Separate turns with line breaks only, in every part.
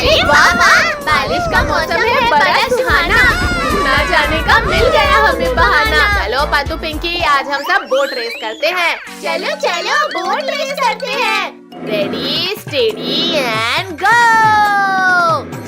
अरे वाह वाह, बारिश का मौसम है बड़ा सुहाना, ना जाने का मिल गया हमें बहाना। चलो पद्दू पिंकी, आज हम सब बोट रेस करते हैं। चलो चलो बोट रेस करते हैं। Ready steady and go.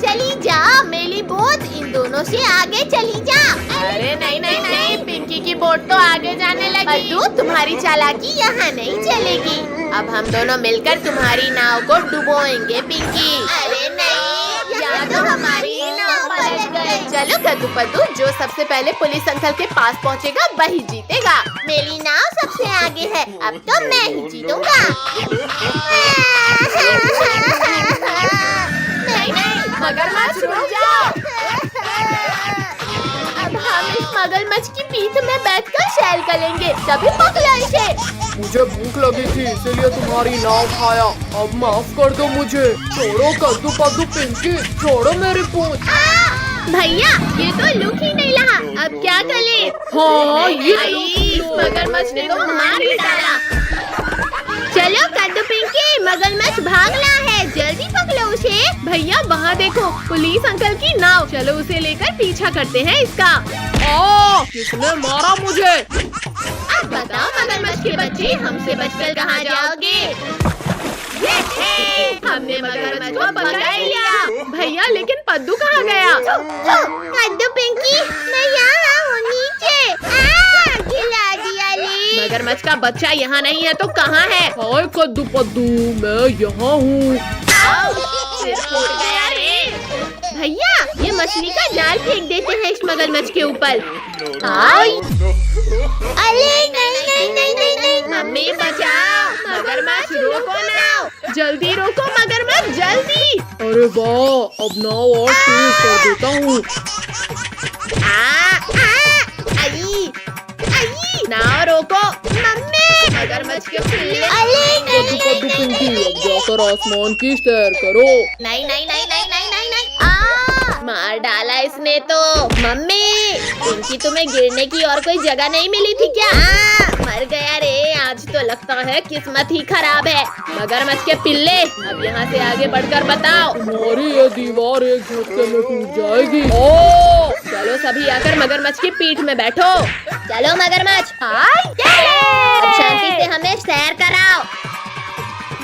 चली जा मेरी बोट, इन दोनों से आगे चली जा। अरे नहीं नहीं नहीं, पिंकी की बोट तो आगे जाने लगी। पद्दू तुम्हारी चालाकी यहाँ नहीं चलेगी, अब हम दोनों मिलकर तुम्हारी नाव को डुबोएंगे पिंकी। अरे नहीं, यहाँ तो हमारी नाव पलट गई। चलो कद्दू पद्दू, जो सबसे पहले पुलिस अंकल के पास पहुँचेगा वही जीतेगा। मेरी नाव सबसे आगे है, अब तो मैं ही जीतूंगा। नहीं नहीं, मगरमच्छ रुक जाओ। अब हम इस मगरमच्छ की पीठ में बैठकर सैर करेंगे, तभी पकड़ा इसे।
मुझे भूख लगी थी इसीलिए तुम्हारी नाव खाया, अब माफ कर दो मुझे। छोड़ो कद्दू पद्दू पिंकी, छोड़ो मेरी पूंछ।
भैया ये तो लुक ही नहीं रहा, अब क्या करें?
हाँ ये
इस मगरमच्छ ने तो मार ही डाला। चलो कद्दू पिंकी, मगरमच्छ भाग रहा है, जल्दी पकड़ो उसे। भैया वहाँ देखो, पुलिस अंकल की नाव। चलो उसे लेकर पीछा करते हैं इसका।
किसने मारा मुझे?
अब बताओ मगरमच्छ के बच्चे, हमसे बचकर कहाँ जाओगे? हमने मगरमच्छ को पकड़ लिया। भैया लेकिन पद्दू कहाँ गया? कद्दू पिंकी, मैं यहाँ हूँ नीचे। खिला दिया ले। मगरमच्छ का बच्चा यहाँ नहीं है तो कहाँ है?
हाय कद्दू पद्दू, मैं यहाँ हूँ।
सिर फूट गया रे। भैया ये मछली का जाल फेंक देते हैं इस मगरमच्छ के ऊपर। अरे नहीं नहीं नहीं नहीं नहीं, मम्मी बचाओ, मगरमच्छ रोको नाव, जल्दी रोको मगरमच्छ जल्दी।
अरे वाह, अब नाव और तेज कर देता हूँ।
नाव रोको मम्मी, मगरमच्छ के पिल्ले।
कद्दू पद्दू पिंकी, अब जाकर आसमान की सैर करो।
नहीं नहीं नहीं नहीं नहीं नहीं नहीं, मार डाला इसने तो। मम्मी पिंकी, तुम्हें गिरने की और कोई जगह नहीं मिली थी क्या? मर गया रे, आज तो लगता है किस्मत ही खराब है। मगरमच्छ के पिल्ले, अब यहाँ से आगे बढ़कर बताओ।
तुम्हारी ये दीवार एक झटके में टूट जाएगी।
चलो सभी आकर मगरमच्छ की पीठ में बैठो। चलो मगरमच्छ, अब शांति से हमें सैर कराओ।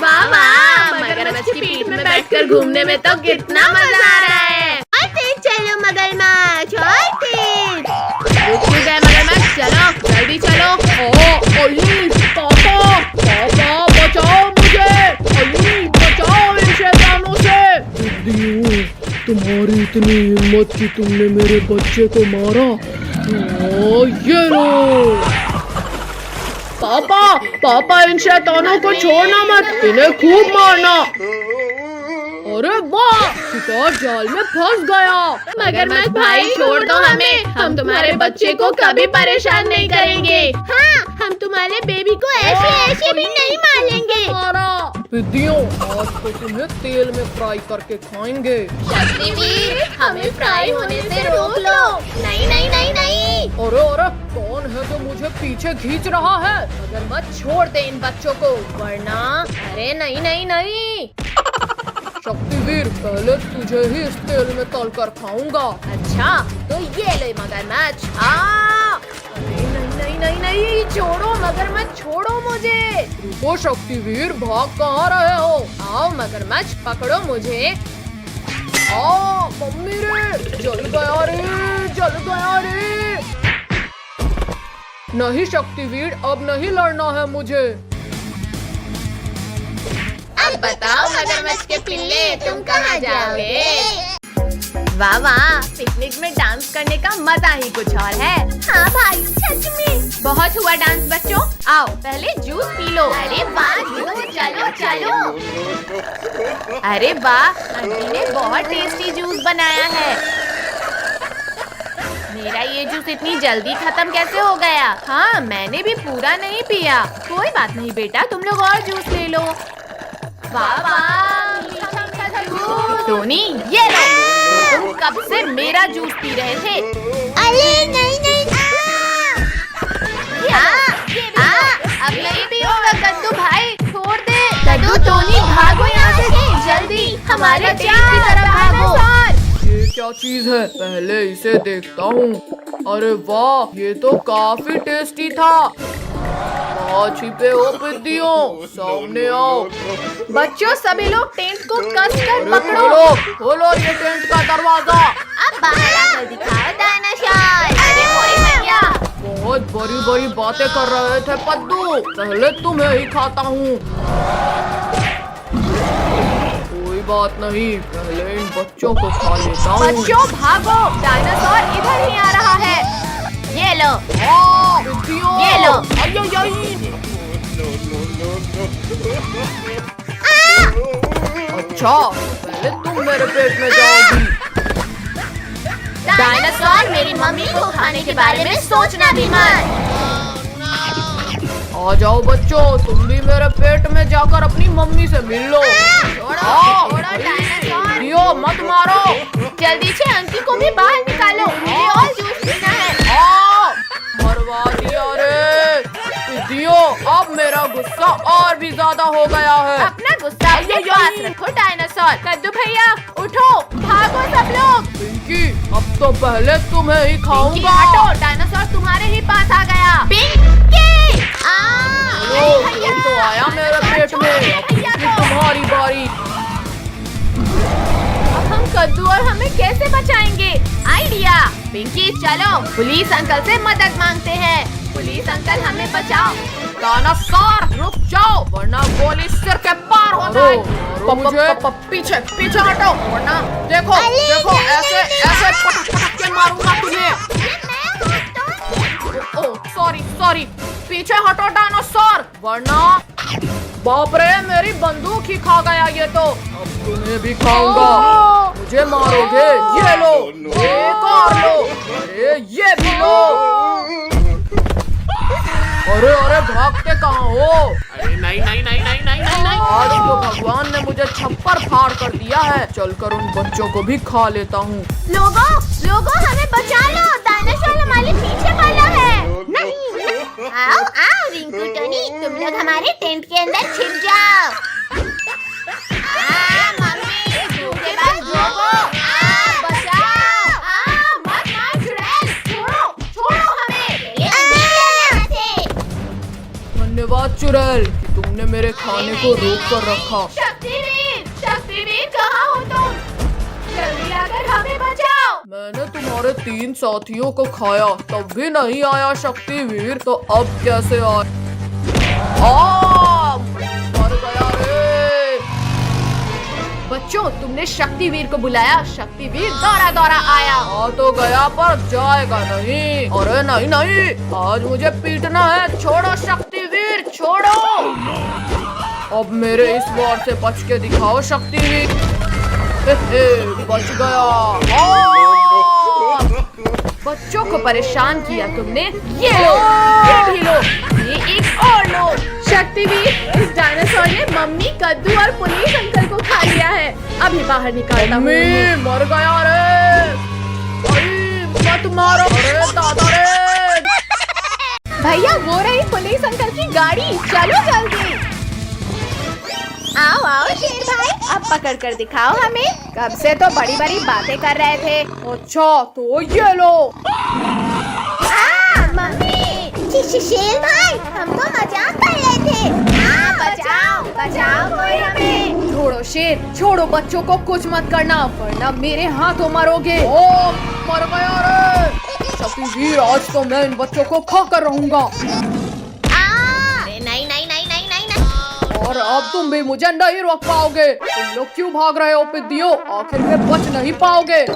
वाह वाह, मगरमच्छ की पीठ में बैठकर घूमने में तो कितना मजा आ रहा है। चलो मगरमच्छ, और तेज। रुक गए मगरमच्छ, चलो जल्दी चलो।
पापा पापा बचाओ मुझे, बचाओ इन शैतानों से। तुम्हारी इतनी हिम्मत कि तुमने मेरे बच्चे को मारा। ये लो पापा, पापा इन शैतानों को छोड़ना मत, इन्हें खूब मारना। अरे वाह, शिकार जाल में फंस गया।
मगरमच्छ भाई छोड़ दो हमें, हम तुम्हारे बच्चे को कभी परेशान नहीं करेंगे। हाँ, हम तुम्हारे बेबी को ऐसे ऐसे भी नहीं मारेंगे।
पिद्दियों, आज तो तुम्हें तेल में फ्राई करके खाएंगे।
शक्तिवीर, हमें फ्राई होने से रोक लो। नहीं नहीं नहीं नहीं।
अरे कौन है जो मुझे पीछे खींच रहा है?
मगरमच्छ छोड़ दे इन बच्चों को, वरना। अरे नहीं नहीं नहीं।
शक्तिवीर, पहले तुझे ही इस तेल में तल कर खाऊंगा।
अच्छा तो ये ले मगरमच्छ। अरे नहीं नहीं नहीं नहीं, छोड़ो मगरमच्छ, छोड़ो मुझे।
रुको शक्तिवीर, भाग कहाँ रहे हो?
आओ मगरमच्छ, पकड़ो मुझे।
मम्मी रे, जल गया रे, जल गया रे। नहीं शक्तिवीर, अब नहीं लड़ना है मुझे।
अब बताओ मगरमच्छ के पिल्ले, तुम कहाँ जाओगे? वाह वाह, पिकनिक में डांस करने का मजा ही कुछ और है। हाँ भाई सच में। बहुत हुआ डांस बच्चों, आओ पहले जूस पी लो। अरे वाह, चलो चलो। अरे वाह, आंटी ने बहुत टेस्टी जूस बनाया है। मेरा ये जूस इतनी जल्दी खत्म कैसे हो गया? हाँ, मैंने भी पूरा नहीं पिया। कोई बात नहीं बेटा, तुम लोग और जूस ले लो। वाह वाह, मीठा मीठा जूस। टोनी ये लो, तुम कब से मेरा जूस पी रहे थे? अरे नहीं नहीं। अब नहीं पियोगा कद्दू भाई, छोड़ दे। कद्दू टोनी भागो यहाँ से जल्दी। हमारे टेंट की तरफ भागो।
ये क्या चीज है? पहले इसे देखता हूँ। अरे वाह, ये तो काफी टेस्टी था। कहाँ छिपे हो पिद्दियों? सामने आओ।
बच्चों सभी लोग टेंट को कसकर
अरे
पकड़ो।
खोलो ये टेंट का दरवाजा।
अब बाहर आकर दिखाओ डायनासोर। अरे मोरी भैया,
बहुत बड़ी बड़ी बातें कर रहे थे पद्दू। पहले तुम्हें ही खाता हूँ। कोई बात नहीं, पहले इन बच्चों को खा लेता हूँ।
बच्चों भागो, डायनासोर इधर ही आ रहा है। ये लो, ये लो।
अच्छा, पहले तुम मेरे पेट में जाओगी।
डायनासोर, मेरी मम्मी को खाने के बारे में सोचना भी मत।
आ जाओ बच्चों, तुम भी मेरे पेट में जाकर अपनी मम्मी से मिल लो।
छोड़ो डायनासोर।
दियो मत मारो।
जल्दी से अंकी को भी बाहर निकालो, मुझे और जूस पीना है।
मरवा दिया रे दियो। अब मेरा गुस्सा और भी ज्यादा हो गया है।
अपना गुस्सा अपने पास रखो डायनासोर। कद्दू भैया उठो, भागो सब लोग।
पिंकी, अब तो पहले तुम्हें ही खाऊंगा।
हटो, डायनासोर तुम्हारे ही पास आ गया। पिंकी!
ये तो आया मेरे पेट में। अब तुम्हारी बारी।
अब हम कद्दू और हमें कैसे बचाएंगे? आइडिया! पिंकी चलो, पुलिस अंकल से मदद मांगते हैं। पुलिस अंकल हमें बचाओ।
डायनासोर रुक जाओ, वरना गोली सिर के पार हो जाए। पीछे पीछे हटो, वरना देखो देखो ऐसे ऐसे पटक के मारूंगा तुम्हें। सॉरी, पीछे हटो डायनासोर, वरना बाप रे, मेरी बंदूक ही खा गया ये तो। अब तुम्हें भी खाऊंगा। मुझे मारोगे? ये लो, एक और लो, अरे ये भी लो। अरे भागते कहाँ हो?
अरे नहीं।
आज तो भगवान ने मुझे छप्पर फाड़ कर दिया है। चलकर उन बच्चों को भी खा लेता हूँ।
लोगों हमें बचा लो, डायनासोर हमारे पीछे पड़ा है। नहीं। आओ रिंकू टोनी, तुम लोग हमारे टेंट के अंदर छिप जाओ। मम्मी, धोखेबाज लोगो, बचाओ। मत मार चुड़ैल, छोड़ो हमें। यहाँ से।
धन्यवाद चुड़ैल कि तुमने मेरे खाने को रोक कर रखा।
शक्तिवीर कहाँ हो तुम? जल्दी आकर हमें बचाओ।
मैंने तुम्हारे 3 साथियों को खाया, तब भी नहीं आया शक्तिवीर, तो अब कैसे आया? मर गया रे।
बच्चों, तुमने शक्तिवीर को बुलाया, शक्तिवीर दौड़ा आया।
आ तो गया पर जाएगा नहीं। अरे नहीं, आज मुझे पीटना है। छोड़ो शक्तिवीर, छोड़ो। अब मेरे इस वार से बच के दिखाओ शक्तिवीर। बच गया।
बच्चों को परेशान किया तुमने। ये लो, ये भी लो, ये एक और लो। शक्तिवीर, इस डायनासोर ने मम्मी, कद्दू और पुलिस अंकल को खा लिया है। अभी बाहर निकालता हूँ।
मर गया रे। मत मारो। अरे दादा रे।
भैया, वो रही पुलिस अंकल की गाड़ी, चलो जल्दी। आओ शेर भाई, अब पकड़ कर दिखाओ हमें। कब से तो बड़ी बड़ी बातें कर रहे थे।
अच्छा तो ये लो।
मम्मी, शेर भाई, हम तो मजाक कर रहे थे। बचाओ कोई हमें। छोड़ो शेर, छोड़ो, बच्चों को कुछ मत करना, वरना मेरे हाथों मरोगे।
मर गया रे। शक्तिवीर, आज तो मैं इन बच्चों को खा कर रहूंगा।
नहीं।
और अब तुम भी मुझे नहीं रोक पाओगे। तुम लोग क्यों भाग रहे हो पिद्दियों? आखिर में बच नहीं पाओगे।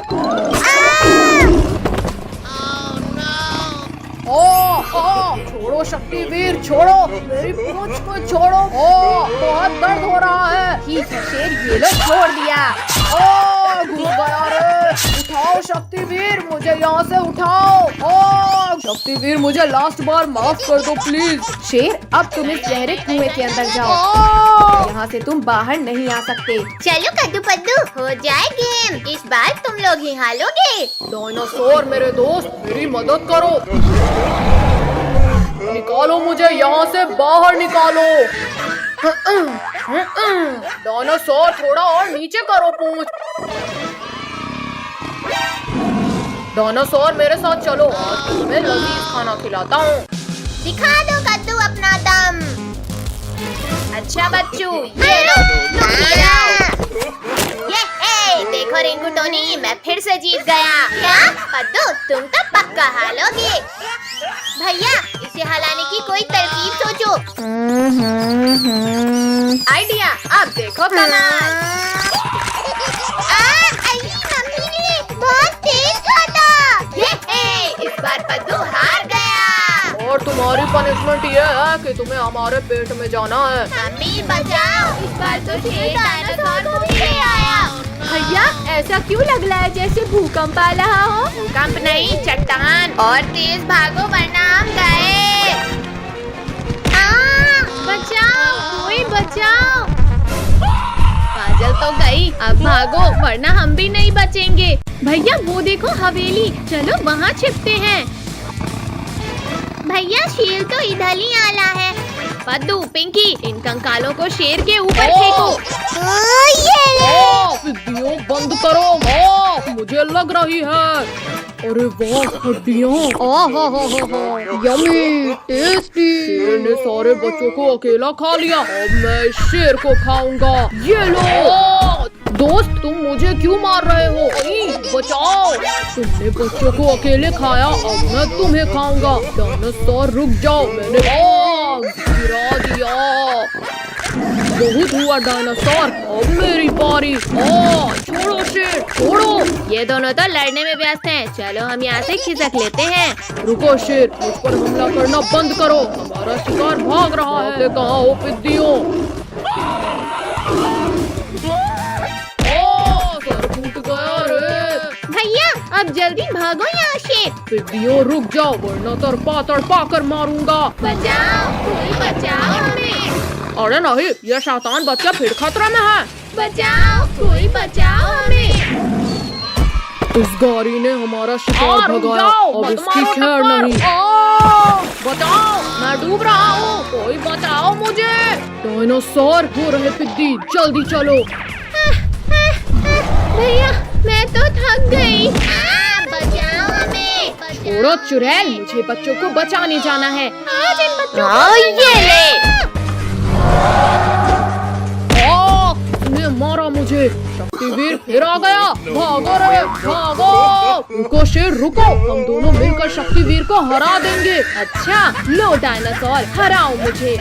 छोड़ो शक्तिवीर, छोड़ो, मेरी पूंछ को छोड़ो। बहुत दर्द हो रहा है।
ठीक है शेर, ये लो, छोड़ दिया।
घुस गया रे। उठाओ शक्तिवीर, मुझे यहाँ से उठाओ। शक्तिवीर, मुझे लास्ट बार माफ कर दो प्लीज।
शेर, अब तुम इस गहरे कुएं के अंदर जाओ। यहाँ से तुम बाहर नहीं आ सकते। चलो कद्दू पद्दू, हो जाए गेम। इस बार तुम लोग ही हारोगे।
डायनासोर मेरे दोस्त, मेरी मदद करो। निकालो मुझे यहाँ से, बाहर निकालो। डायनासोर थोड़ा और नीचे करो पूंछ। डायनासोर मेरे साथ चलो, आज तुम्हें लजीज खाना खिलाता हूँ।
दिखा दो कद्दू अपना दम। अच्छा बच्चू, ये लो, ये देखो रिंकू टोनी, मैं फिर से जीत गया। क्या कद्दू, तुम तो पक्का हारोगे। भैया, इसे हलाने की कोई तरकीब सोचो। आइडिया, अब देखो कमाल। बहुत तेज खाता। इस बार कद्दू हार गया।
और तुम्हारी पनिशमेंट ये है कि तुम्हें हमारे पेट में जाना है।
मम्मी बचाओ, इस बार तो शेर डायनासोर को भी ले आया। भैया, ऐसा क्यों लग रहा है जैसे भूकंप आ रहा हो? भूकंप नहीं, चट्टान। और तेज भागो वरना हम गए। बचाओ, कोई बचाओ। काजल तो गई, अब भागो वरना हम भी नहीं बचेंगे। भैया वो देखो हवेली, चलो वहाँ छिपते हैं। भैया शेर तो इधर ही आला है। पद्दू, पिंकी, इन कंकालों को शेर के ऊपर फेंको।
वीडियो बंद करो। मुझे लग रही है। अरे वाह, हड्डियाँ। Yummy, tasty. शेर ने सारे बच्चों को अकेला खा लिया, अब मैं इस शेर को खाऊंगा। ये लो। दोस्त, तुम मुझे क्यों मार रहे हो? बचाओ। तुमने बच्चों को अकेले खाया, अब मैं तुम्हें खाऊंगा। डायनासोर रुक जाओ, मैंने गिरा दिया। बहुत हुआ डायनासोर, अब मेरी बारी। छोड़ो शेर, छोड़ो।
ये दोनों तो लड़ने में व्यस्त हैं। चलो हम यहाँ से खिसक लेते हैं।
रुको शेर, मुझ पर हमला करना बंद करो। हमारा शिकार भाग रहा है। कहाँ हो पिद्दियों? सर फूट गया रे।
भैया, अब जल्दी भागो यहाँ से।
पिद्दियों रुक जाओ, वरना तड़पा कर मारूंगा।
बचाओ, कोई बचाओ हमें।
अरे नहीं, ये शैतान बच्चा फिर खतरे में है।
बचाओ, कोई बचाओ हमें।
इस गाड़ी ने हमारा शिकार भगाया, अब इसकी खैर नहीं। बचाओ, मैं डूब रहा हूँ, कोई बचाओ मुझे। डायनासोर हो रहे पिद्दी, जल्दी चलो।
भैया, मैं तो थक गई। बचाओ हमें।
थोड़ा चुड़ैल, मुझे बच्चों को बचाने जाना है।
आज इन बच्चों को ये ले।
उसने मारा मुझे। शक्तिवीर फिर आ गया। भागो रे, भागो। रुको शेर, रुको। हम दोनों मिलकर शक्तिवीर को हरा देंगे।
अच्छा, लो डायनासोर, हराओ मुझे।